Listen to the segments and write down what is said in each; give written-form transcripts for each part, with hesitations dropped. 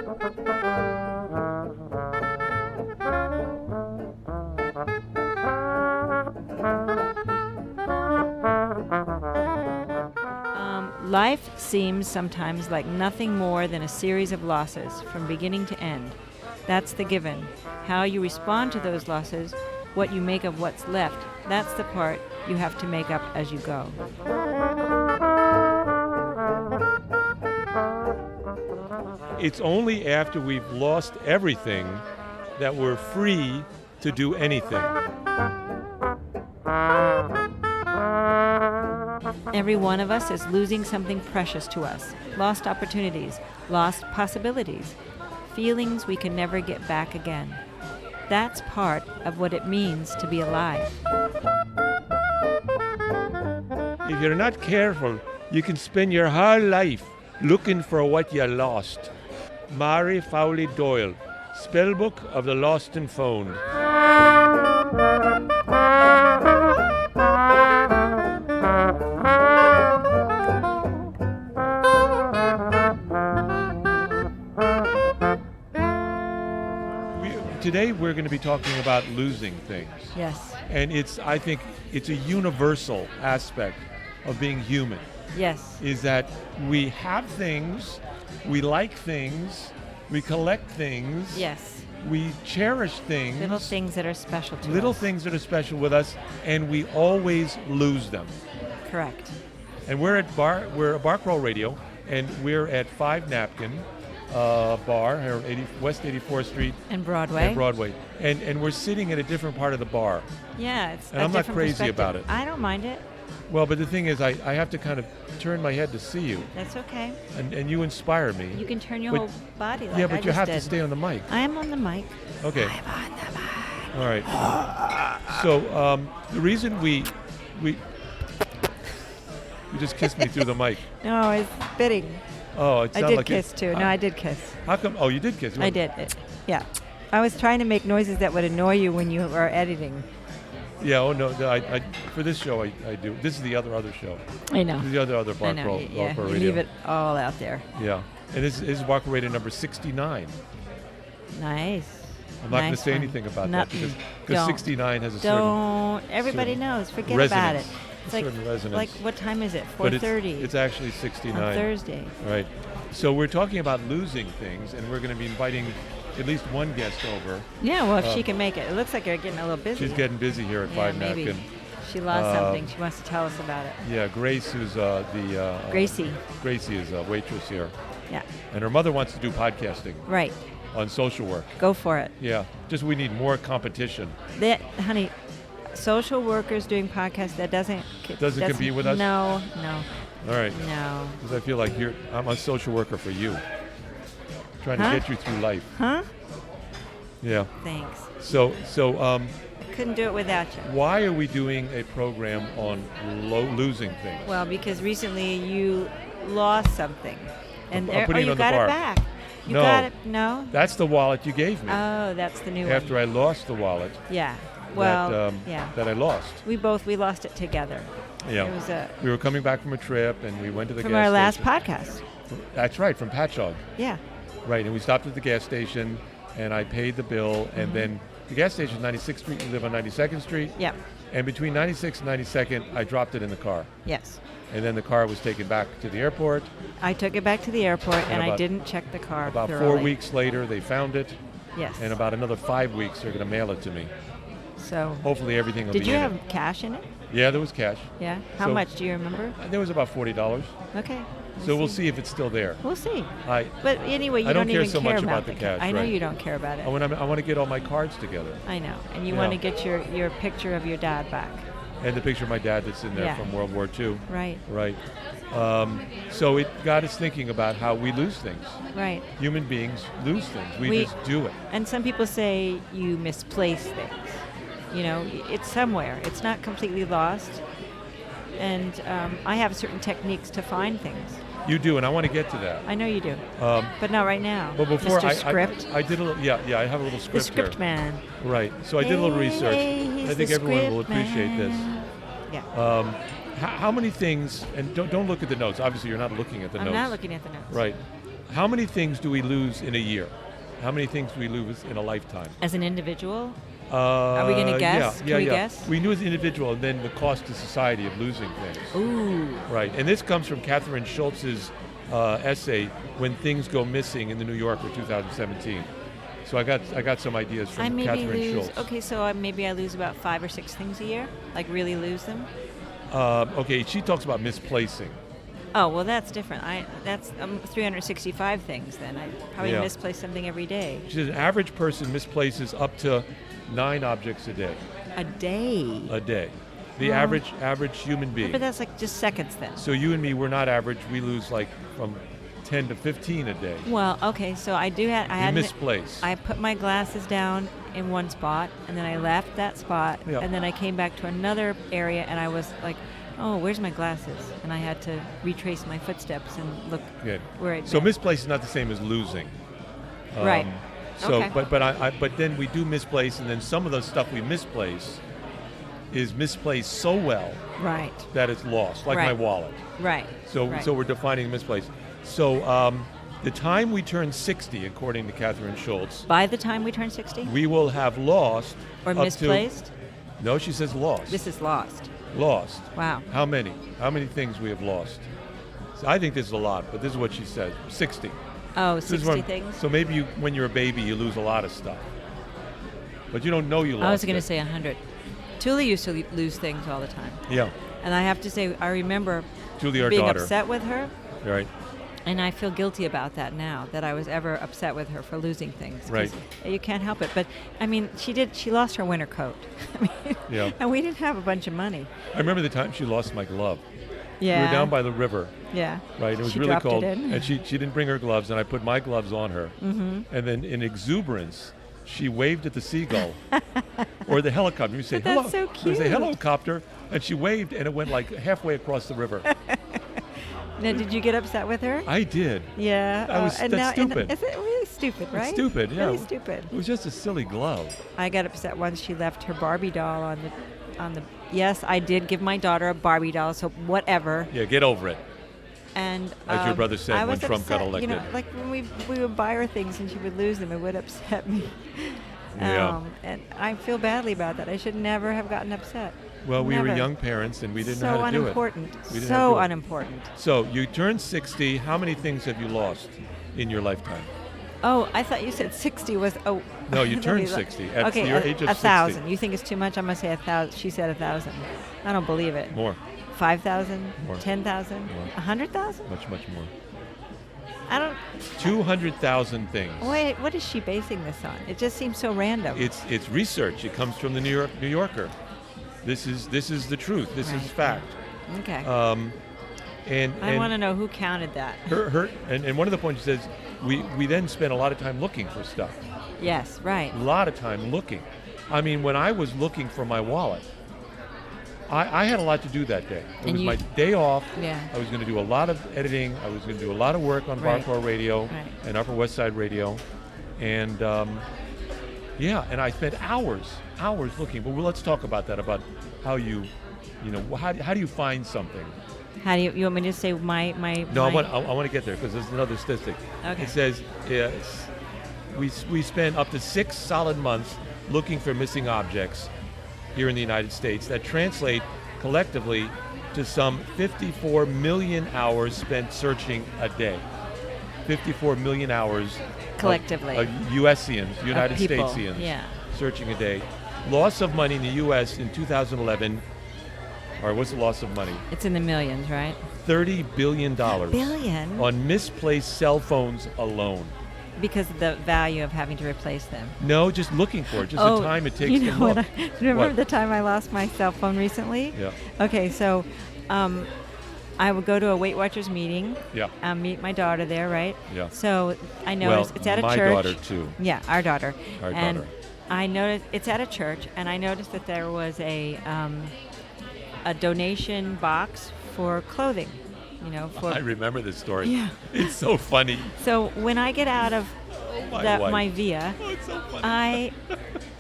Life seems sometimes like nothing more than a series of losses from beginning to end. That's the given. How you respond to those losses, what you make of what's left, that's the part you have to make up as you go. It's only after we've lost everything that we're free to do anything. Every one of us is losing something precious to us. Lost opportunities, lost possibilities, feelings we can never get back again. That's part of what it means to be alive. If you're not careful, you can spend your whole life looking for what you lost. Mary Fowley Doyle, Spellbook of the Lost and Found. Today we're going to be talking about losing things. Yes. And I think it's a universal aspect of being human. Yes. Is that we have things, we like things, we collect things. Yes. We cherish things. Little things that are special to us. Little things that are special with us, and we always lose them. Correct. And we're at Bar Crawl Radio, and we're at 5 Napkin Bar here on West 84th Street and Broadway. And we're sitting at a different part of the bar. Yeah, it's and I'm not crazy about it. I don't mind it. Well, but the thing is, I have to kind of turn my head to see you. That's okay. And you inspire me. You can turn your whole body like yeah, but I you have did. to stay on the mic. I am on the mic. Okay. I'm on the mic. All right. So the reason we you just kissed me through the mic. No, it's spitting. Oh, it sounded I did like kiss too. No, I did kiss. How come? Oh, you did kiss. I did. Yeah. I was trying to make noises that would annoy you when you are editing. Yeah. Oh no. I for this show I do. This is the other show. I know. This is the other Bar Crawl Yeah. You Radio. leave it all out there. Yeah. And this is Bar Crawl Radio number 69. Nice. I'm not going to say anything about that because 69 has a certain. Everybody knows. Forget resonance. about it. It's like what time is it? 4:30. It's actually 69. On Thursday. Right. So we're talking about losing things, and we're going to be inviting at least one guest over. Yeah, well, if she can make it. It looks like you're getting a little busy. She's getting busy here at 5 maybe. Napkin. She lost something. She wants to tell us about it. Yeah, Grace, who's Gracie. Gracie is a waitress here. Yeah. And her mother wants to do podcasting. Right. On social work. Go for it. Yeah. Just we need more competition. Honey, social workers doing podcasts, that doesn't compete with us? No. All right. No. Because I feel like I'm a social worker for you. Trying to get you through life. Huh? Yeah. Thanks. So I couldn't do it without you. Why are we doing a program on losing things? Well, because recently you lost something. And you got it back. You no. got it. No? That's the wallet you gave me. Oh, that's the new one. After I lost the wallet. Yeah. Well, that I lost. We lost it together. Yeah. It was we were coming back from a trip, and we went to the gas station. From our last podcast. That's right, from Patchogue. Yeah. Right, and we stopped at the gas station, and I paid the bill, and then the gas station is 96th Street. We live on 92nd Street. Yeah. And between 96th and 92nd, I dropped it in the car. Yes. And then the car was taken back to the airport. I took it back to the airport, and I didn't check the car About thoroughly. 4 weeks later, they found it. Yes. And about another 5 weeks, they're going to mail it to me. So hopefully everything will be in it. Did you have cash in it? Yeah, there was cash. Yeah? How much, do you remember? There was about $40. Okay. We'll see if it's still there. We'll see. But anyway, you don't even care so care much about the cash. I know you don't care about it. I want to get all my cards together. I know. And you want to get your picture of your dad back. And the picture of my dad that's in there from World War II. Right. Right. So it got us thinking about how we lose things. Right. Human beings lose things. We just do it. And some people say you misplace things. You know, it's somewhere. It's not completely lost. And I have certain techniques to find things. You do, and I want to get to that. I know you do, but not right now. But before I did a little, I have a little script The script here. man. Right. So I did a little research. I think everyone will appreciate this. Yeah. How many things? And don't look at the notes. Obviously, you're not looking at the notes. I'm not looking at the notes. Right. how many things do we lose in a year? How many things do we lose in a lifetime? As an individual? Are we going to guess? Yeah, Can we guess? We knew as an individual, and then the cost to society of losing things. Ooh. Right, and this comes from Catherine Schultz's essay, When Things Go Missing in the New Yorker, 2017. So I got some ideas from Catherine Schultz. Okay, so maybe I lose about 5 or 6 things a year? Like really lose them? Okay, she talks about misplacing. Oh, well, that's different. That's 365 things then. I probably misplace something every day. She says an average person misplaces up to 9 objects a day. A day? A day. The average human being. But that's like just seconds then. So you and me, we're not average. We lose like from 10 to 15 a day. Well, okay, so I had misplace. I put my glasses down in one spot, and then I left that spot, and then I came back to another area, and I was like, oh, where's my glasses? And I had to retrace my footsteps and look where I'd So been. misplace is not the same as losing. Right. So, okay. but then we do misplace, and then some of the stuff we misplace is misplaced so well that it's lost, like my wallet. Right. So we're defining misplaced. So the time we turn 60, according to Catherine Schultz, by the time we turn 60? we will have lost or misplaced? No, she says lost. This is lost. Lost. Wow. How many? How many things we have lost? So I think this is a lot, but this is what she said, 60. Oh, 60 things? So maybe when you're a baby, you lose a lot of stuff. But you don't know you lost I was going to it. say 100. Julie used to lose things all the time. Yeah. And I have to say, I remember Julie, our being daughter. upset with her. Right. And I feel guilty about that now, that I was ever upset with her for losing things. 'Cause Right. You can't help it. But, I mean, she lost her winter coat. Yeah. And we didn't have a bunch of money. I remember the time she lost my glove. Yeah. We were down by the river. Yeah. Right. It was She really dropped it cold. in. And she didn't bring her gloves, and I put my gloves on her. Mm-hmm. And then in exuberance, she waved at the seagull or the helicopter. You say, But hello. that's so You say, cute. helicopter. And she waved, and it went like halfway across the river. Now, did you get upset with her? I did. Yeah. That's stupid. Is it really stupid, right? It's stupid, yeah. Really stupid. It was just a silly glove. I got upset once she left her Barbie doll on the. Yes, I did give my daughter a Barbie doll, so whatever. Yeah, get over it. And as your brother said I when was Trump upset, got elected. You know, like when we would buy her things and she would lose them, it would upset me. Yeah. And I feel badly about that. I should never have gotten upset. Well, we Never. were young parents and we didn't know how to do it. So unimportant. So you turned 60. How many things have you lost in your lifetime? Oh, I thought you said 60 was. Oh. No, you turned 60 at okay, your age of 1,000. 60. You think it's too much? I'm gonna say 1,000. She said 1,000. I don't believe it. More. 5,000. More. 10,000. More. 100,000. Much more. I don't. 200,000 things. Wait, what is she basing this on? It just seems so random. It's research. It comes from the New Yorker. This is the truth. This is fact. Okay. And I want to know who counted that. And one of the points says we then spend a lot of time looking for stuff. Yes, right. A lot of time looking. I mean, when I was looking for my wallet, I had a lot to do that day. It was my day off. Yeah. I was going to do a lot of editing. I was going to do a lot of work on Barcore Radio and Upper West Side Radio. And and I spent hours looking. But let's talk about that, about how how do you find something? How do you want me to say my? No, I want to get there because there's another statistic. Okay. It says we spend up to 6 solid months looking for missing objects here in the United States. That translate collectively to some 54 million hours spent searching a day. 54 million hours collectively. USians, United people. Statesians, searching a day. Loss of money in the U.S. in 2011. All right, what's the loss of money? It's in the millions, right? $30 billion. Billion? On misplaced cell phones alone. Because of the value of having to replace them. No, just looking for it. Just the time it takes to look. Remember the time I lost my cell phone recently? Yeah. Okay, so I would go to a Weight Watchers meeting. Yeah. Meet my daughter there, right? Yeah. So I noticed it's at a church. My daughter too. Yeah, our daughter. Our and daughter. I noticed it's at a church, and I noticed that there was a donation box for clothing. I remember this story. Yeah. It's so funny. So when I get out of my Via, it's so funny.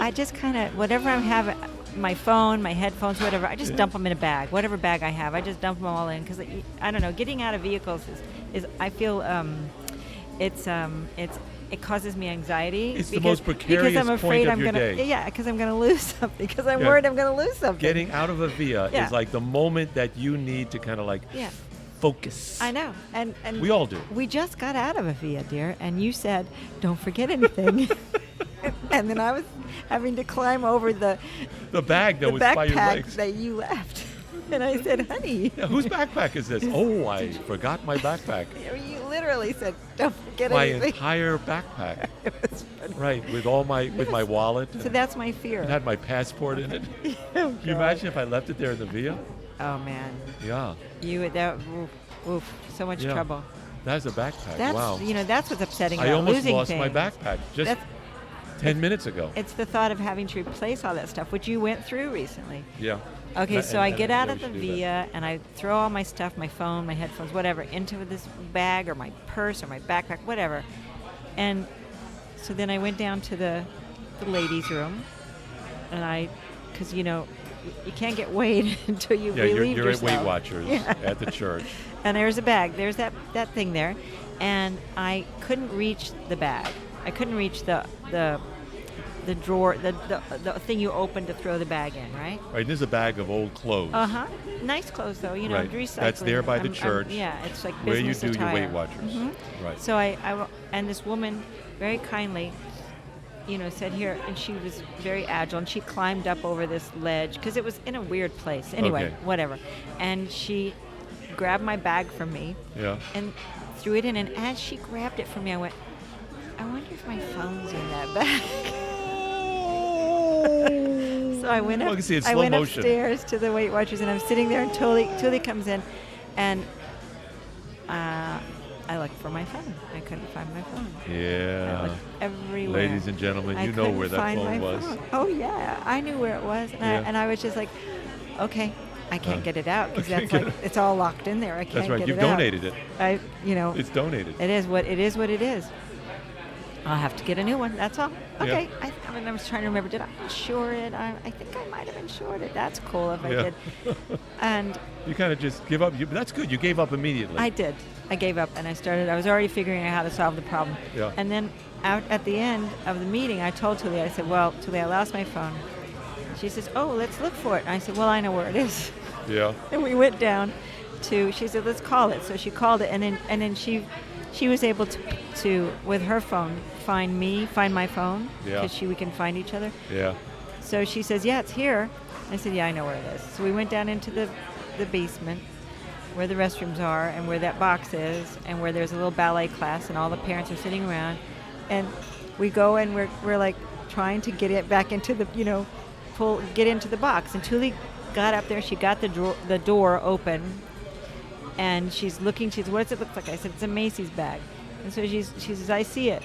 I just kind of, whatever I have, my phone, my headphones, whatever, I just dump them in a bag. Whatever bag I have, I just dump them all in. Because, I don't know, getting out of vehicles is I feel, it causes me anxiety. It's the most precarious because I'm afraid point of I'm your gonna, day. Yeah, because I'm going to lose something. Because I'm Yeah. worried I'm going to lose something. Getting out of a via Yeah. is like the moment that you need to kind of like Yeah, focus. I know. And We all do. We just got out of a via, dear, and you said, "Don't forget anything." And then I was having to climb over the bag that the was by your backpack legs. that you left. And I said, "Honey." Yeah, whose backpack is this? Oh, I forgot my backpack. You literally said, "Don't forget My anything." entire backpack. It was funny. Right, with my wallet. So that's my fear. It had my passport in it. Oh, Can you imagine if I left it there in the via? Oh man, Yeah, oof, so much Yeah. trouble. that's a backpack. That's Wow. That's what's upsetting I about almost losing lost things. my backpack just That's- 10 minutes ago. It's the thought of having to replace all that stuff, which you went through recently. Yeah. Okay, so I get out of the we should do that. via and I throw all my stuff, my phone, my headphones, whatever, into this bag or my purse or my backpack, whatever. And so then I went down to the ladies' room, and because you can't get weighed until you Yeah, relieve you're at yourself. Weight Watchers Yeah. at the church. And there's a bag. There's that thing there, and I couldn't reach the bag. I couldn't reach the drawer, the thing you open to throw the bag in, right? Right, this is a bag of old clothes. Nice clothes though, Right. recycling. That's there by the church, yeah, it's like where you business do your attire. Weight Watchers. Mhm. Right. So and this woman very kindly, said here, and she was very agile, and she climbed up over this ledge because it was in a weird place. Anyway, Okay. whatever. And she grabbed my bag from me Yeah. and threw it in, and as she grabbed it from me, I went, I wonder if my phone's in that bag. So I went Well, I up. can see it in I slow went motion. upstairs to the Weight Watchers, and I'm sitting there, and Tully comes in, and I looked for my phone. I couldn't find my phone. I Yeah. looked everywhere. Ladies and gentlemen, I you know couldn't where that find phone my was. phone. Oh yeah, I knew where it was, and Yeah. I was just like, okay, I can't get it out because I that's can't like get it's all locked in there. I can't That's right. get You've it out. donated it. It's donated. It is what it is. I'll have to get a new one. That's all. Yeah. Okay. I was trying to remember. Did I insure it? I think I might have insured it. That's cool if I Yeah. did. And You kind of just give up. That's good. You gave up immediately. I did. I gave up and I was already figuring out how to solve the problem. Yeah. And then out at the end of the meeting, I told Tully, I said, well, Tully, I lost my phone. She says, oh, let's look for it. And I said, well, I know where it is. Yeah. And we went down she said, let's call it. So she called it, and then she was able to with her phone find my phone Yeah. because we can find each other. Yeah. So she says, yeah, it's here. I said, yeah, I know where it is. So we went down into the basement where the restrooms are and where that box is and where there's a little ballet class and all the parents are sitting around. And we go and we're like trying to get it back into the, get into the box. And Tully got up there. She got the door open. And she's looking, she says, what does it look like? I said, it's a Macy's bag. And so she says, I see it,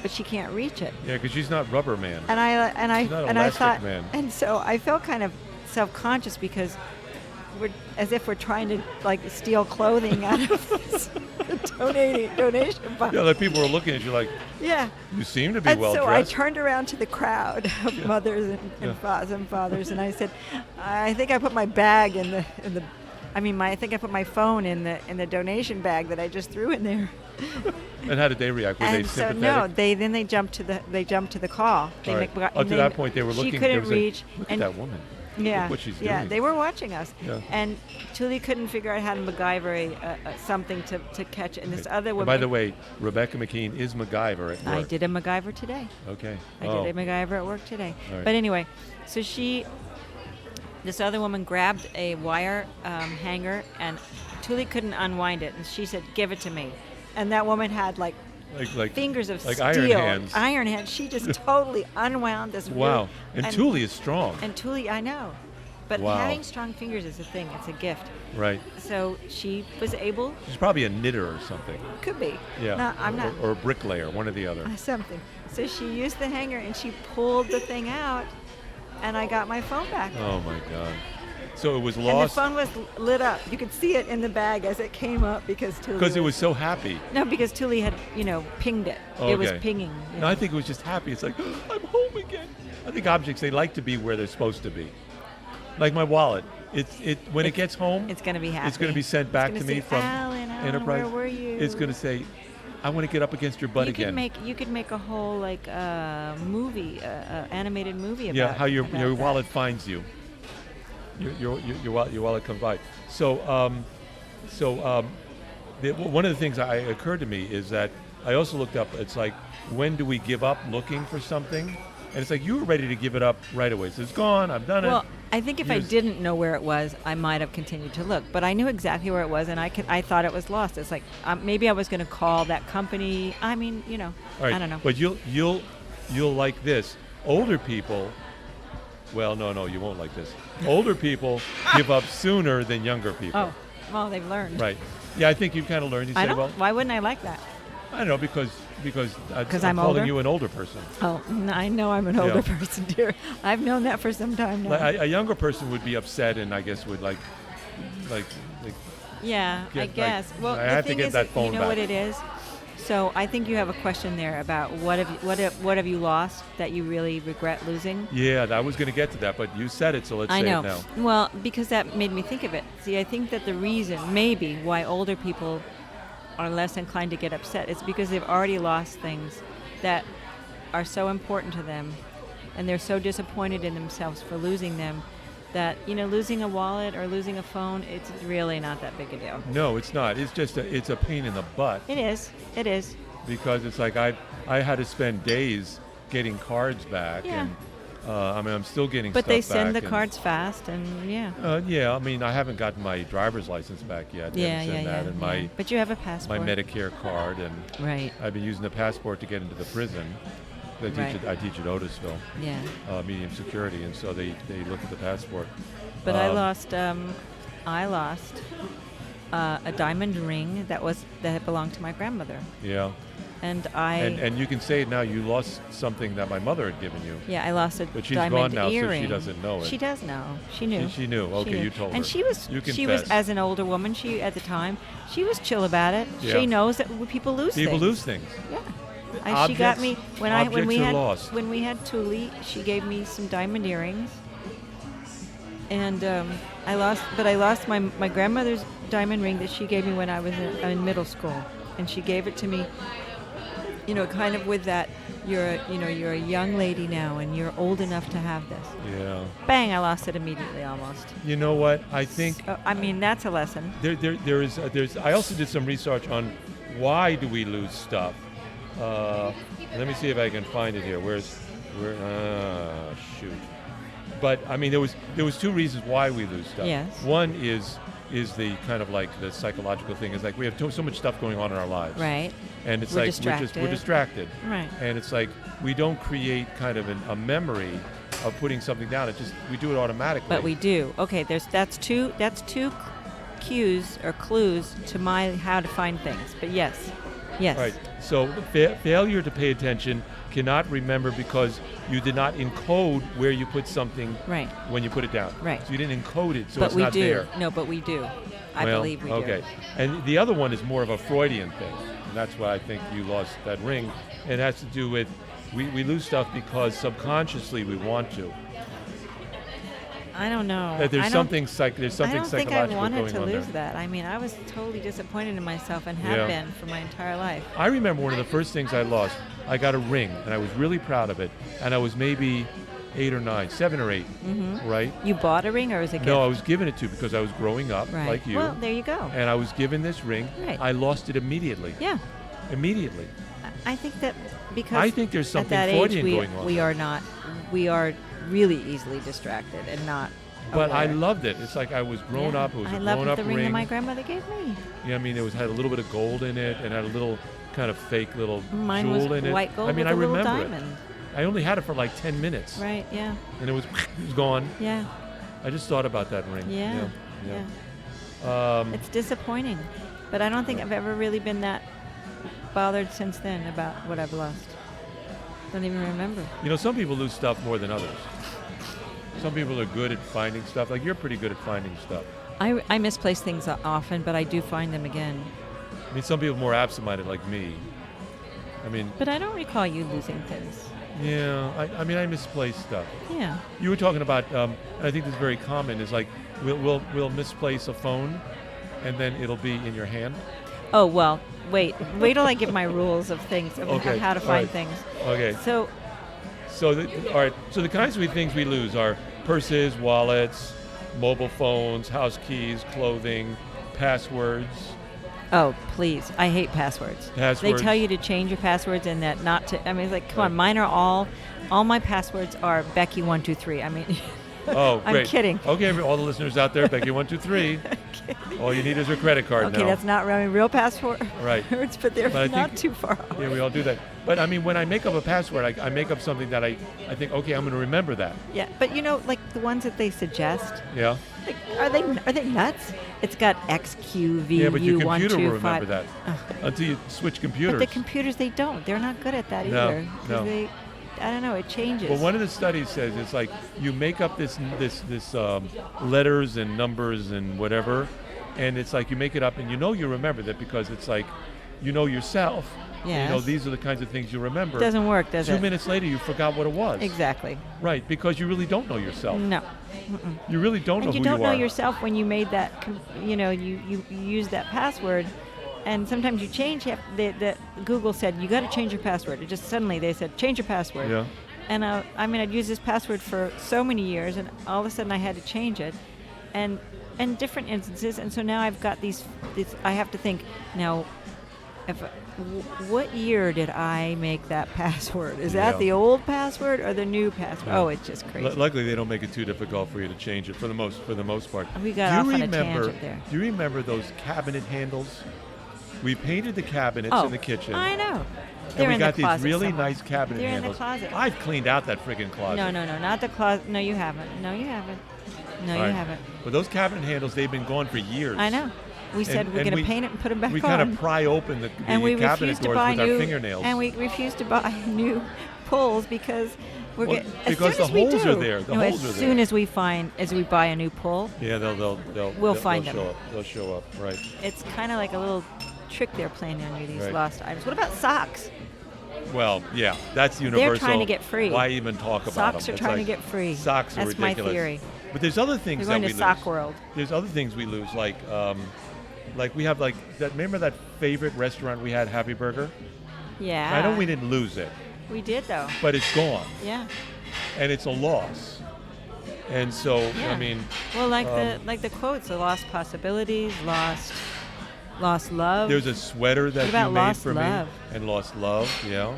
but she can't reach it. Yeah, because she's not Rubber Man. And I She's not and I Elastic thought, Man. and so I felt kind of self-conscious because we're as if we're trying to like steal clothing out of this donation box. Yeah, like people were looking at you like, Yeah. you seem to be And well so I dressed. turned around to the crowd of Yeah. mothers and Yeah. fathers, and I said, I think I put my bag I think I put my phone in the donation bag that I just threw in there. And how did they react? Were they And so sympathetic? no, they jumped to the call. They All right. got- Up and to they- that point, they were looking. She they couldn't were saying, reach. Look and at that woman. Yeah, Look what she's yeah, doing. they were watching us. Yeah. And Tully couldn't figure out how to MacGyver something to catch it. And this other And woman. by the way, Rebecca McKean is MacGyver at work. I did a MacGyver today. Okay. I did a MacGyver at work today. All right. But anyway, so this other woman grabbed a wire hanger, and Tully couldn't unwind it, and she said, "Give it to me." And that woman had like fingers of like steel, iron hands. She just totally unwound this. Wow. really- And Tully is strong. And Tully, I know, but Wow. having strong fingers is a thing. It's a gift. Right. So she was able. She's probably a knitter or something. Could be. Yeah. No, I'm not. Or a bricklayer, one or the other. Something. So she used the hanger and she pulled the thing out, and I got my phone back. Oh my God. So it was And the lost phone was lit up. You could see it in the bag as it came up because Tully. because it was so happy. No, because Tully had, pinged it. Okay. It was pinging. No, I think it was just happy. It's like, I'm home again. I think objects, they like to be where they're supposed to be. Like my wallet. When it gets home, It's going to be happy. it's going to be sent back It's to gonna me say, from Alan, Enterprise. where were you? It's going to say, I want to get up against your butt again. You could make a whole like movie, animated movie about. Yeah, how your about wallet that. finds you. Your wallet comes by. So one of the things I occurred to me is that I also looked up. It's like, when do we give up looking for something? And it's like, you were ready to give it up right away. So it's gone. I've done it. Well, I think if I didn't know where it was, I might have continued to look. But I knew exactly where it was, and I thought it was lost. It's like maybe I was going to call that company. I mean, All right, I don't know. But you'll like this. Older people. Well, no, you won't like this. Older people give up sooner than younger people. Oh, well, they've learned. Right. Yeah, I think you've kind of learned. You I say, don't. well, Why wouldn't I like that? I don't know, because I'm I'm calling older? you an older person. Oh, I know I'm an older person, dear. I've known that for some time now. Like, a younger person would be upset, and I guess would like. Yeah, I guess. Well, I the have to thing get is, that phone you know back. what it is. So I think you have a question there about what have you lost that you really regret losing? Yeah, I was going to get to that, but you said it, so let's say I know. it now. Well, because that made me think of it. See, I think that the reason maybe why older people are less inclined to get upset is because they've already lost things that are so important to them, and they're so disappointed in themselves for losing them that, losing a wallet or losing a phone, it's really not that big a deal. No, it's not. It's just it's a pain in the butt. It is. Because it's like I had to spend days getting cards back, Yeah. and I'm still getting But stuff they send back, the cards fast, and yeah. Yeah, I mean, I haven't gotten my driver's license back yet. They haven't sent that, and my But you have a my passport. Medicare card, and Right. I've been using the passport to get into the prison. I teach at Otisville, Yeah. medium security, and so they look at the passport. But I lost a diamond ring that had belonged to my grandmother, Yeah, and and you can say it now. You lost something that my mother had given you. yeah, I lost a But she's diamond gone now, so she earring. doesn't know it. She does know. She knew. She knew. Okay, knew. you told her. And she was You she was confessed. as an older woman. She at the time she was chill about it. Yeah. She knows that people lose People things. lose things. Yeah. She got me when Objects we are had lost. when we had Thule. She gave me some diamond earrings, and I lost my grandmother's diamond ring that she gave me when I was in middle school, and she gave it to me. Kind of with that, you're a young lady now, and you're old enough to have this. Yeah. Bang! I lost it immediately, almost. You know what? I think I mean, that's a lesson. there's. I also did some research on why do we lose stuff. Let me see if I can find it here. Shoot. But I mean, there was two reasons why we lose stuff. Yes. One is the kind of like the psychological thing is like we have so much stuff going on in our lives. Right. And it's We're like we're distracted. Right. And it's like we don't create kind of a of putting something down. We do it automatically. But we do. Okay, that's two cues or clues to how to find things. But yes. Right. So failure to pay attention, cannot remember because you did not encode where you put something Right. when you put it down. Right. So you didn't encode it, so But it's we not do. there. No, but we do. I Well, believe we do. Okay. And the other one is more of a Freudian thing. And that's why I think you lost that ring. It has to do with we lose stuff because subconsciously we want to. I don't know. That there's something I don't think I psychological wanted going to on lose there. that. I mean, I was totally disappointed in myself and have Yeah. been for my entire life. I remember one of the first things I lost. I got a ring, and I was really proud of it. And I was maybe 8 or 9, 7 or 8, right? You bought a ring or was it a gift? No, I was given it to because I was growing up, Right. like you. Well, there you go. And I was given this ring. Right. I lost it immediately. Yeah. Immediately. I think that because I think there's something at that Freudian age going on. we are really easily distracted and not But I aware. loved it. It's like I was grown Yeah. up. It was I a loved grown-up the ring that my grandmother gave me. Yeah, I mean, it had a little bit of gold in it and had a little kind of fake little Mine jewel was in it. white gold I mean, with I a little remember diamond. it. I only had it for like 10 minutes. Right, yeah. And it was gone. Yeah. I just thought about that ring. Yeah. Yeah. It's disappointing. But I don't think I've ever really been that bothered since then about what I've lost. Don't even remember. Some people lose stuff more than others. Some people are good at finding stuff. Like you're pretty good at finding stuff. I misplace things often, but I do find them again. I mean, some people are more absent-minded like me. I mean, But I don't recall you losing things. yeah, I mean, I misplace stuff. Yeah. You were talking about, and I think this is very common, is like we'll misplace a phone, and then it'll be in your hand. Oh, well, wait till I give my rules of things, of Okay, how to all find right. things. Okay. So, So, all right. So the kinds of things we lose are purses, wallets, mobile phones, house keys, clothing, passwords. oh, please, I hate passwords. They Passwords. tell you to change your passwords and that not to, I mean, it's like, come on, Right. mine are all my passwords are Becky123. I mean, Oh, I'm great. kidding. Okay, all the listeners out there, Becky 123. All you need is her credit card Okay, now. that's not real passwords, Right. but they're But I not think- too far off. Yeah, we all do that. But I mean, when I make up a password, I make up something that I think, okay, I'm going to remember that. Yeah, but like the ones that they suggest, Yeah. like, are they nuts? It's got XQVU125. Yeah, but your computer will remember that Ugh. until you switch computers. But the computers, they don't. They're not good at that No, either. 'Cause no. I don't know. It changes. Well, one of the studies says it's like you make up this letters and numbers and whatever, and it's like you make it up and you remember that because it's like you know yourself. Yes. These are the kinds of things you remember. Doesn't work, does it? 2 minutes later, you forgot what it was. Exactly. Right, because you really don't know yourself. No. You really don't know And you who don't you know are. yourself when you made that. You use that password, and sometimes you change. The Google said you got to change your password. It just suddenly they said change your password. Yeah. And I'd used this password for so many years, and all of a sudden I had to change it, and different instances. And so now I've got these. I have to think now. What year did I make that password? Is that Yeah. the old password or the new password? Yeah. Oh, it's just crazy. Luckily, they don't make it too difficult for you to change it for the most part. We got Do off you on a remember? tangent there. Do you remember those cabinet handles? We painted the cabinets Oh, in the kitchen. I know. And They're we in got the these closet really somewhere. nice cabinet They're handles. in the closet. I've cleaned out that freaking closet. No, not the closet. No, you haven't. No, you haven't. No, All you right. haven't. But those cabinet handles, they've been gone for years. I know. We said we're and going to paint it and put them back We on. kind of pry open the and we cabinet refused to doors buy with new our fingernails. And we refused to buy new pulls because we're Well, getting because the holes are there. The holes are as there. soon as we buy a new pull, Yeah, We'll find they'll them. show up. They'll show up, right? it's kind of like a little trick they're playing on you. These Right. lost items. What about socks? Well, yeah, that's universal. They're trying to get free. Why even talk about them? Socks are It's trying like, to get free. Socks are That's my ridiculous. theory. But there's other things We're that going we to lose. Sock World. There's other things we lose, like we have like that. Remember that favorite restaurant we had, Happy Burger? Yeah. I know we didn't lose it, We did though. but it's gone, Yeah. and it's a loss. And so, Yeah. I mean, Well, like the quotes, the lost possibilities, lost love. there's a sweater that What about you made lost for love? me, and lost love. Yeah,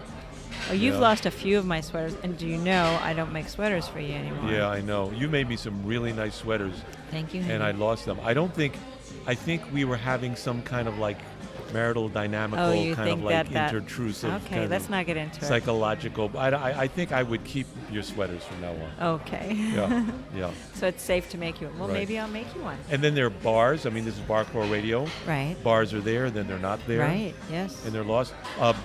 Oh, you've yeah. lost a few of my sweaters, and do you know I don't make sweaters for you anymore? yeah, I know. You made me some really nice sweaters, Thank you. and I lost them. I think we were having some kind of like marital dynamical, Oh, you kind think of like that intrusive, Okay, kind let's of not get into it. psychological. I think I would keep your sweaters from now on. Okay. Yeah, yeah. So it's safe to make you one. Well, Right. maybe I'll make you one. And then there are bars. I mean, this is Barcrow Radio. Right. Bars are there, then they're not there. Right. Yes. And they're lost.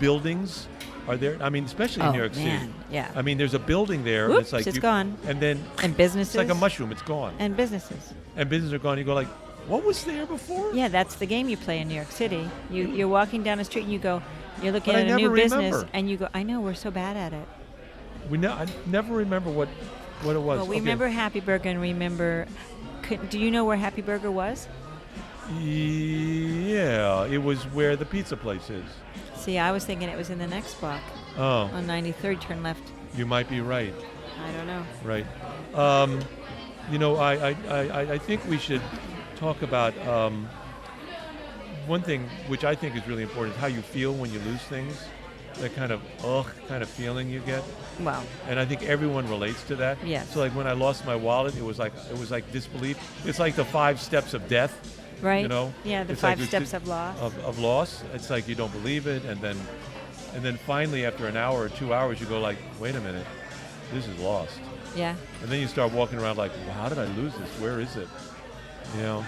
Buildings are there. I mean, especially in Oh, New York City. man, yeah. I mean, there's a building there. and Oops, it's like it's gone. And then And businesses. it's like a mushroom. It's gone. And businesses. And businesses are gone. You go like, what was there before? Yeah, that's the game you play in New York City. You're walking down the street and you're looking But I at a new never business remember. and you go, I know, we're so bad at it. I never remember what it was. Well, we Okay. remember Happy Burger and do you know where Happy Burger was? Yeah, it was where the pizza place is. See, I was thinking it was in the next block Oh, on 93rd, turn left. you might be right. I don't know. Right. I think we should talk about one thing which I think is really important is how you feel when you lose things. That kind of kind of feeling you get. Well, And I think everyone relates to that. Yes. So like when I lost my wallet, it was like disbelief. It's like the 5 steps of death. right? You know? Yeah, the It's 5 like steps of loss. Of loss. It's like you don't believe it, and then finally after an hour or 2 hours you go like, wait a minute, this is lost. Yeah. And then you start walking around like, well, how did I lose this? Where is it? You know?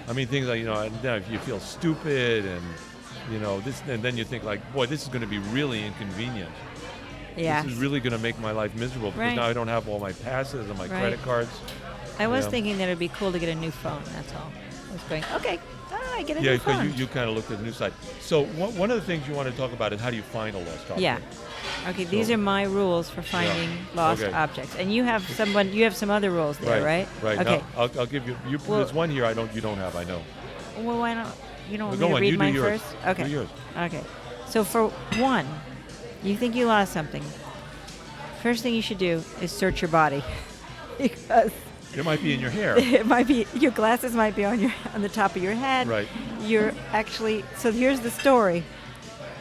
I mean, things like, and then you feel stupid and, this, and then you think like, boy, this is going to be really inconvenient. Yeah. This is really going to make my life miserable because Right. now I don't have all my passes and my Right. credit cards. I was Yeah. thinking that it'd be cool to get a new phone. That's all. I was going, okay, I get a Yeah, new because phone. you kind of looked at the new side. So one of the things you want to talk about is how do you find a lost object? Yeah. Okay, these So- are my rules for finding lost Okay. objects, and you have some other rules there, right? Right. Okay. Now, I'll give you. Well- There's one here you don't have. I know. Well, why don't you don't want Go me to on, read you do mine yours. first? Okay. Do yours. Okay. So for one, you think you lost something. First thing you should do is search your body, because It might be in your hair. it might be your glasses might be on the top of your head. Right. You're actually so. Here's the story.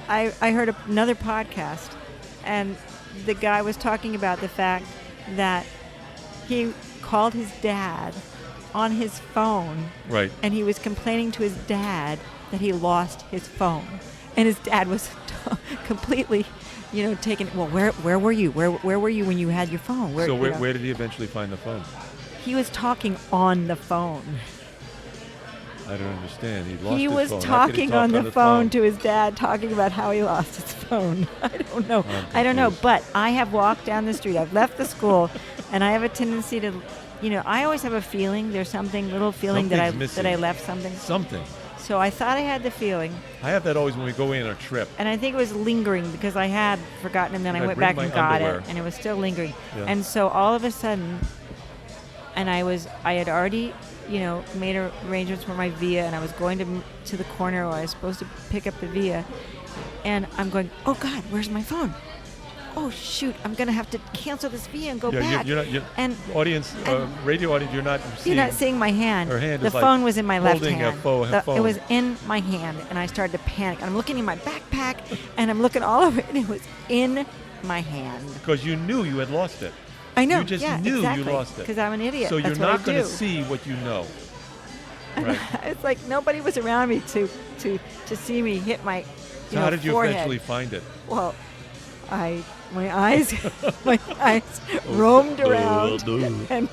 I heard another podcast, and the guy was talking about the fact that he called his dad on his phone, Right. and he was complaining to his dad that he lost his phone, and his dad was completely, taken. Well, where were you? Where were you when you had your phone? Where did he eventually find the phone? He was talking on the phone. I don't understand. He lost He his was phone. How could he talking talk on the phone phone to his dad, talking about how he lost his phone. I don't know. I'm I don't know. confused. But I have walked down the street. I've left the school, and I have a tendency to, I always have a feeling. There's little feeling that Something's that I missing. left something. Something. So I thought I had the feeling, I have that always when we go in on a trip. and I think it was lingering because I had forgotten, and then I I went bring back and my got underwear. it, and it was still lingering. Yeah. And so all of a sudden, and I had already, made arrangements for my Via, and I was going to the corner where I was supposed to pick up the Via, and I'm going, oh God, where's my phone? Oh shoot, I'm gonna have to cancel this Via and go back. You're not, and audience, and- radio audience, you're not seeing. you're not seeing my hand. Her hand The is like phone was in my left holding a hand. phone. It was in my hand, and I started to panic. And I'm looking in my backpack, and I'm looking all over it, and it was in my hand. Because you knew you had lost it. I know. You just yeah, knew exactly, you lost it. Because I'm an idiot. So you're That's what not I going to do. see what you know. Right. It's like nobody was around me to see me hit my So how did you forehead. eventually find it? Well, my eyes roamed around, and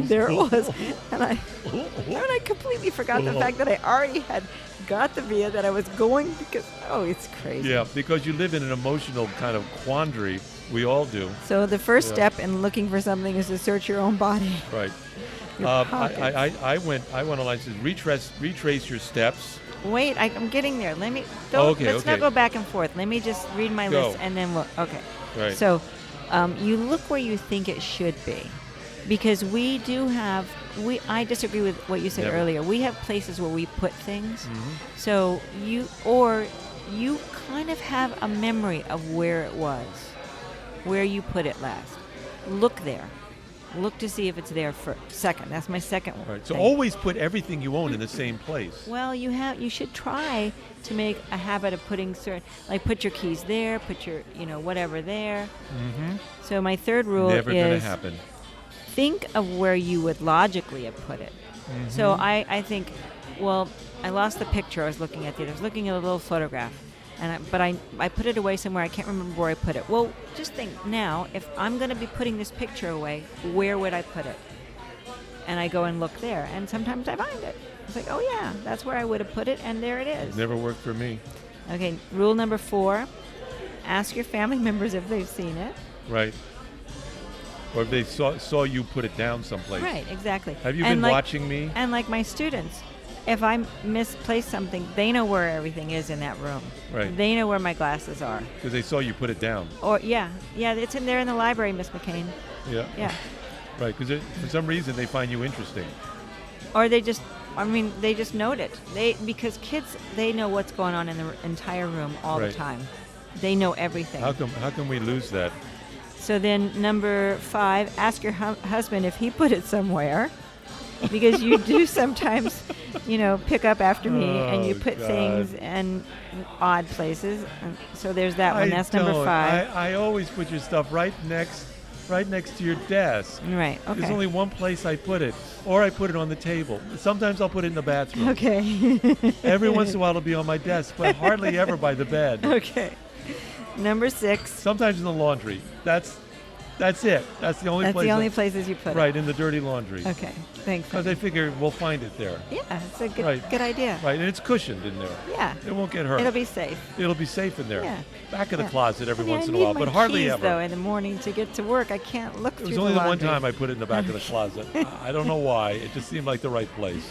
there it was, and I completely forgot the fact that I already had got the Via that I was going because it's crazy. Yeah, because you live in an emotional kind of quandary. We all do. So the first Yeah. step in looking for something is to search your own body. Right. Your pockets. I went online and said retrace your steps. Wait, I'm getting there. Let's Okay. not go back and forth. Let me just read my Go. list and then look. Okay. Right. So you look where you think it should be, because we do have. I disagree with what you said Never. earlier. We have places where we put things. Mhm. So you kind of have a memory of where it was, where you put it last. Look there. Look to see if it's there for second. That's my second one. Right. So always put everything you own in the same place. Well, you should try to make a habit of putting put your keys there, put your whatever there. Mm-hmm. So my third rule Never going to is happen. think of where you would logically have put it. Mm-hmm. So I think, well, I lost the picture I was looking at. I was looking at a little photograph, but I put it away somewhere. I can't remember where I put it. Well, just think now, if I'm going to be putting this picture away, where would I put it? And I go and look there, and sometimes I find it. It's like, oh yeah, that's where I would have put it, and there it is. Never worked for me. Okay, rule number 4, ask your family members if they've seen it. Right. Or if they saw you put it down someplace. Right, exactly. Have you And been watching me? And like my students, if I misplace something, they know where everything is in that room. Right. They know where my glasses are. Because they saw you put it down. Or yeah, it's in there in the library, Miss McCain. Yeah. Yeah. Right, because for some reason they find you interesting. Or they just note it. Because kids, they know what's going on in the entire room all the Right. time. They know everything. How come we lose that? So then number 5, ask your husband if he put it somewhere. Because you do sometimes, pick up after me and you Oh, put God. things in odd places. And so there's that one. That's number 5. I always put your stuff right next to your desk. Right, okay. There's only one place I put it, or I put it on the table. Sometimes I'll put it in the bathroom. Okay. Every once in a while it'll be on my desk, but hardly ever by the bed. Okay. Number 6. Sometimes in the laundry. That's it. That's the only That's place. the only places you put Right, in the dirty laundry. it. Okay, thanks. Because I figure we'll find it there. Yeah, it's a good, Right. good idea. Right, and it's cushioned in there. Yeah. It won't get hurt. It'll be safe. It'll be safe in there. Yeah. Back of the Yeah. closet every once in a I while, need but my hardly keys, ever. though, in the morning to get to work. I can't look It through was the only the one laundry. time I put it in the back of the closet. I don't know why. It just seemed like the right place.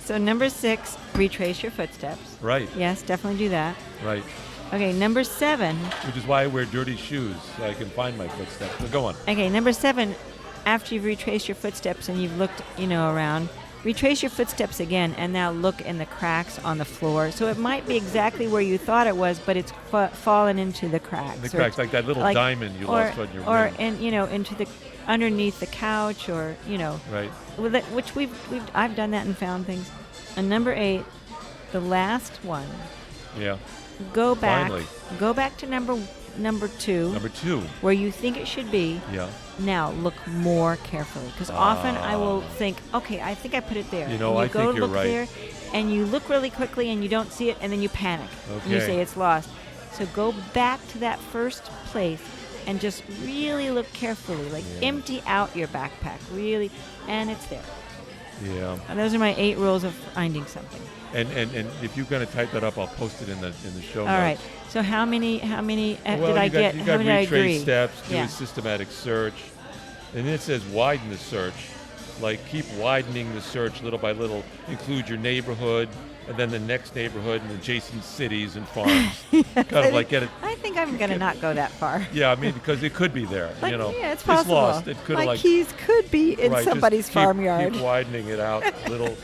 So number 6, retrace your footsteps. Right, Yes, definitely do that. right. Okay, number 7. Which is why I wear dirty shoes, so I can find my footsteps. So go on. Okay, number 7. After you've retraced your footsteps and you've looked, around, Retrace your footsteps again, and now look in the cracks on the floor. So it might be exactly where you thought it was, but it's fallen into the cracks. The cracks, like that little diamond you lost on your or ring. into the underneath the couch, or Right. with it, which I've done that and found things. And number 8, the last one. Yeah. Go back. Finally. Go back to number 2. Number 2. Where you think it should be. Yeah. Now look more carefully, because often I will think, okay, I think I put it there. I go think you're look right. there, and you look really quickly, and you don't see it, and then you panic. Okay. And you say it's lost. So go back to that first place, and just really look carefully, like empty out your backpack, really, and it's there. Yeah. And those are my 8 rules of finding something. And if you're going to type that up, I'll post it in the show notes. All right. So how many did I get? You How got many did I retrace agree? steps, do Yeah. a systematic search. And then it says widen the search. Like keep widening the search little by little. Include your neighborhood, and then the next neighborhood and adjacent cities and farms. Kind of like get it. I think I'm going to not go that far. Yeah, I mean, because it could be there. Like, Yeah, it's possible. lost. It could My keys could be in right, somebody's just farmyard. Keep widening it out, little.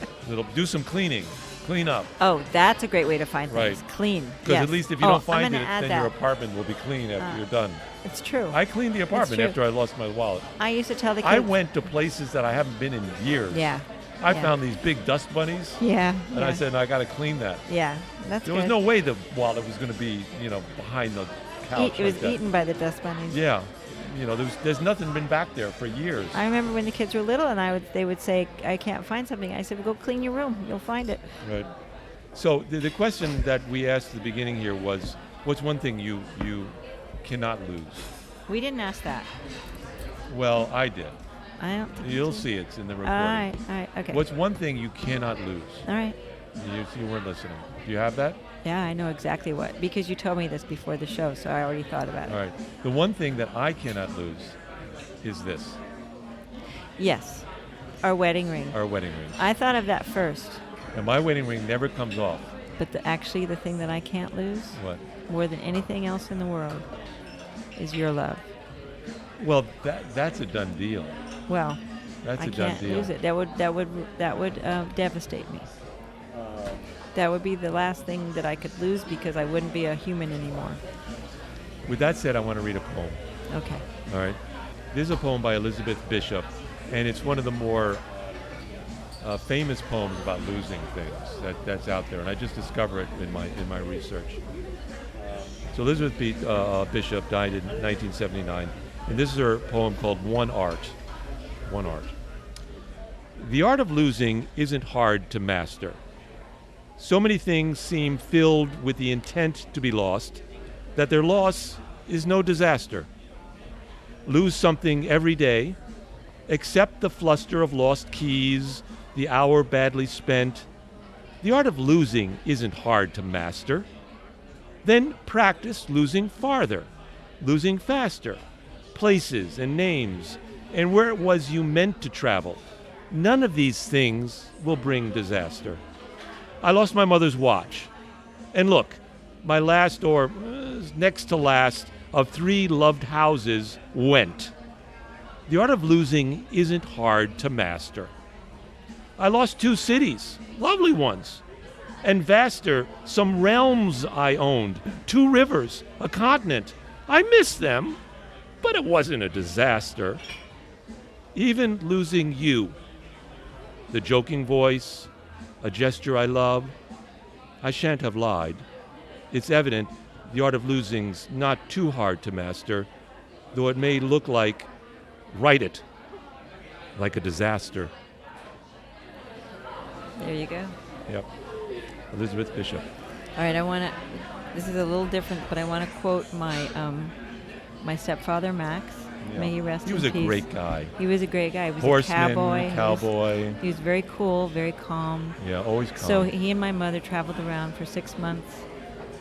Do some cleaning. Clean up. Oh, that's a great way to find things. Right. Clean. Because Yes. at least if you don't find I'm it, gonna add then that. your apartment will be clean after you're done. It's true. I cleaned the apartment true. after I lost my wallet. I used to tell the kids. I went to places that I haven't been in years. Yeah. I yeah. found these big dust bunnies, Yeah. and I said, I got to clean that. Yeah, that's There good. was no way the wallet was going to be, behind the couch. It was like that. eaten by the dust bunnies. Yeah. There's nothing been back there for years. I remember when the kids were little, and they would say, I can't find something. I said, well, go clean your room. You'll find it. Right. So the question that we asked at the beginning here was, what's one thing you cannot lose? We didn't ask that. Well, I did. I don't think You'll so. see it's in the All recording. right, okay. What's one thing you cannot lose? All right. You weren't listening. Do you have that? Yeah, I know exactly what, because you told me this before the show, so I already thought about it. All right. The one thing that I cannot lose is this, Yes, our wedding ring. our wedding ring. I thought of that first, And my wedding ring never comes off. but actually the thing that I can't lose, What? more than anything else in the world, is your love. Well, that's a done deal. Well, That's I a done can't deal. lose it. That would devastate me. That would be the last thing that I could lose, because I wouldn't be a human anymore. With that said, I want to read a poem. Okay. All right. This is a poem by Elizabeth Bishop, and it's one of the more famous poems about losing things that's out there, and I just discovered it in my research. So Elizabeth Bishop died in 1979, and this is her poem called One Art. One Art. The art of losing isn't hard to master. So many things seem filled with the intent to be lost that their loss is no disaster. Lose something every day, accept the fluster of lost keys, the hour badly spent. The art of losing isn't hard to master. Then practice losing farther, losing faster, places and names, and where it was you meant to travel. None of these things will bring disaster. I lost my mother's watch. And look, my last, or next to last, of 3 loved houses went. The art of losing isn't hard to master. I lost 2 cities, lovely ones, and vaster, some realms I owned, 2 rivers, a continent. I miss them, but it wasn't a disaster. Even losing you, the joking voice, a gesture I love, I shan't have lied. It's evident the art of losing's not too hard to master, though it may look like, write it, like a disaster. There you go. Yep. Elizabeth Bishop. All right, this is a little different, but I want to quote my stepfather, Max. Yeah. May he rest He was in a peace. great guy. He was a great guy. He was Horseman, a cowboy. cowboy. He was very cool, very calm. Yeah, always calm. So he and my mother traveled around for 6 months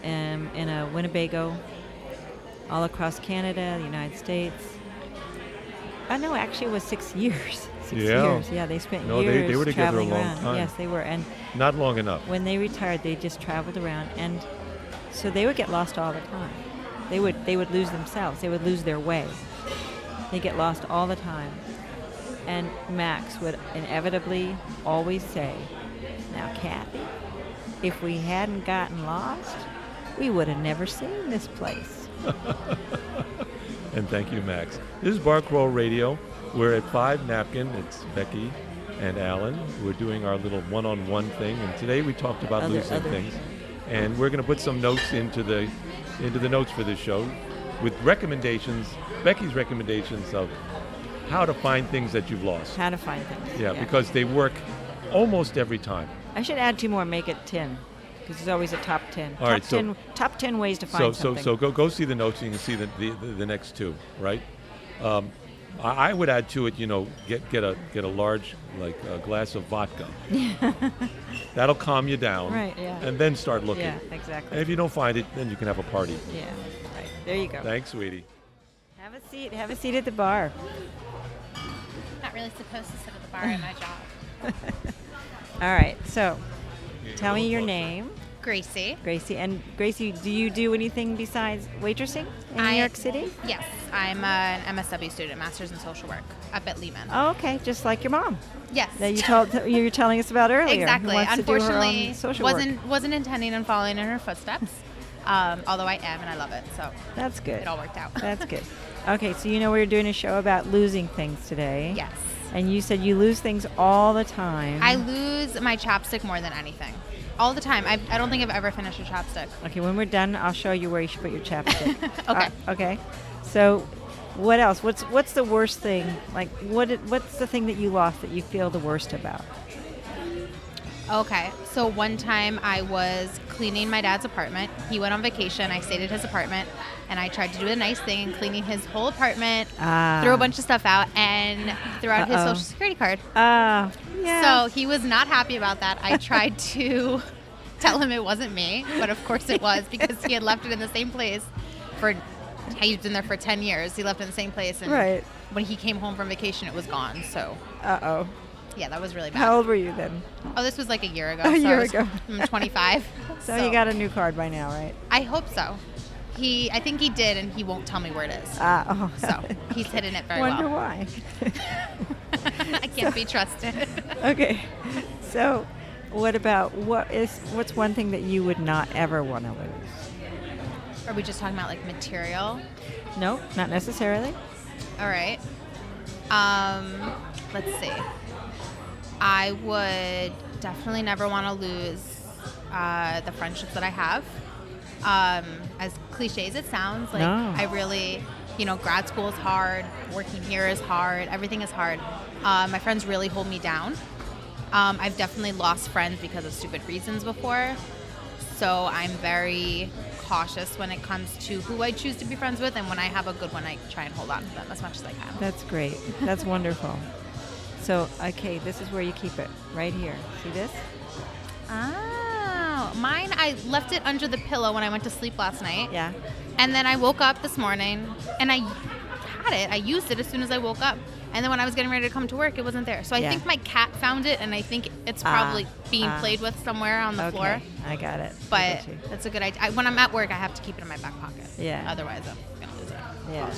in a Winnebago, all across Canada, the United States. No, actually it was 6 years. 6 Yeah. years. Yeah, they spent No, years they were together a traveling long around. time. Yes, they were. And Not long enough. when they retired, they just traveled around, and so they would get lost all the time. They would lose themselves. They would lose their way. They get lost all the time. and Max would inevitably always say, "Now, Kathy, if we hadn't gotten lost, we would have never seen this place." And thank you, Max. This is Bar Crawl Radio. We're at 5 Napkin. It's Becky and Alan. We're doing our little one-on-one thing, and today we talked about losing things. And we're going to put some notes into the notes for this show with recommendations, Becky's recommendations of how to find things that you've lost. How to find things. Yeah, because they work almost every time. I should add 2 more, make it 10, because there's always a top 10. All right, top 10 ways to find something. So go see the notes, and you can see the next 2, right? I would add to it, get a large, like a glass of vodka. That'll calm you down. Right, yeah. And then start looking. Yeah, exactly. And if you don't find it, then you can have a party. Yeah, right. There you go. Thanks, sweetie. Have a seat at the bar. Not really supposed to sit at the bar at my job. All right, so tell me your name. Gracie. Gracie. And Gracie, do you do anything besides waitressing in New York City? Yes, I'm an MSW student, Master's in Social Work, up at Lehman. Oh, okay, just like your mom. Yes. That you were telling us about earlier. Exactly. Who wants Unfortunately, to do her own social work. wasn't intending on following in her footsteps, although I am and I love it. So that's good. It all worked out. That's good. Okay, so we're doing a show about losing things today. Yes. And you said you lose things all the time. I lose my chapstick more than anything. All the time. I don't think I've ever finished a chapstick. Okay, when we're done, I'll show you where you should put your chapstick. Okay. Okay. So, what else? What's the worst thing? Like, what's the thing that you lost that you feel the worst about? Okay. So one time I was cleaning my dad's apartment. He went on vacation. I stayed at his apartment, and I tried to do a nice thing and cleaning his whole apartment. Threw a bunch of stuff out and threw out his social security card. Yeah. So he was not happy about that. I tried to tell him it wasn't me, but of course it was because he had left it in the same place he's been there for 10 years. He left it in the same place, and when he came home from vacation, it was gone. So. Yeah, that was really bad. How old were you then? Oh, this was like a year ago. I'm 25. So you got a new card by now, right? I hope so. I think he did, and he won't tell me where it is. So he's hidden it very well. Wonder why. I can't be trusted. Okay. So what's one thing that you would not ever want to lose? Are we just talking about like material? No, not necessarily. All right. Let's see. I would definitely never want to lose the friendships that I have. As cliche as it sounds, like I really, grad school is hard, working here is hard, everything is hard. My friends really hold me down. I've definitely lost friends because of stupid reasons before, so I'm very cautious when it comes to who I choose to be friends with, and when I have a good one, I try and hold on to them as much as I can. That's great. That's wonderful. So, okay, this is where you keep it, right here. See this? Oh, mine, I left it under the pillow when I went to sleep last night. Yeah. And then I woke up this morning, and I had it. I used it as soon as I woke up. And then when I was getting ready to come to work, it wasn't there. So I think my cat found it, and I think it's probably being played with somewhere on the floor. I got it. But that's a good idea. When I'm at work, I have to keep it in my back pocket. Yeah. Otherwise, I'm going to lose it. Yeah.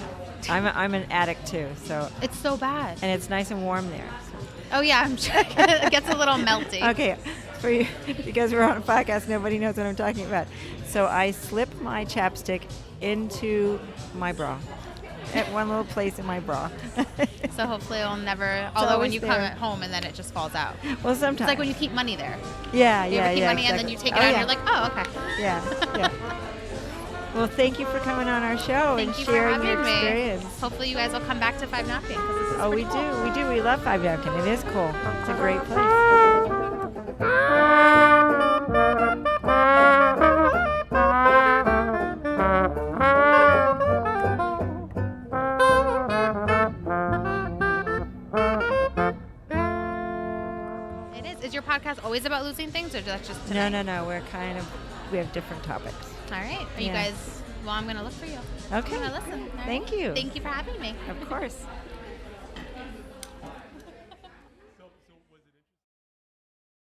I'm an addict, too, so. It's so bad. And it's nice and warm there. So. Oh, yeah, I'm sure it gets a little melty. Okay, for you, because we're on a podcast, nobody knows what I'm talking about. So I slip my chapstick into my bra, at one little place in my bra. So hopefully it'll never, although when you come at home and then it just falls out. Well, sometimes. It's like when you keep money there. Yeah, you ever keep money and then you take it out and you're like, oh, okay. Yeah. Well, thank you for coming on our show and sharing your experience. Hopefully you guys will come back to 5 Napkin. Oh, we do. We love 5 Napkin. It is cool. It's a great place. It is. Is your podcast always about losing things, or that's just today? No. We have different topics. All right. Are you guys? Well, I'm going to look for you. Okay. I'm going to listen. Thank you. Thank you for having me. Of course.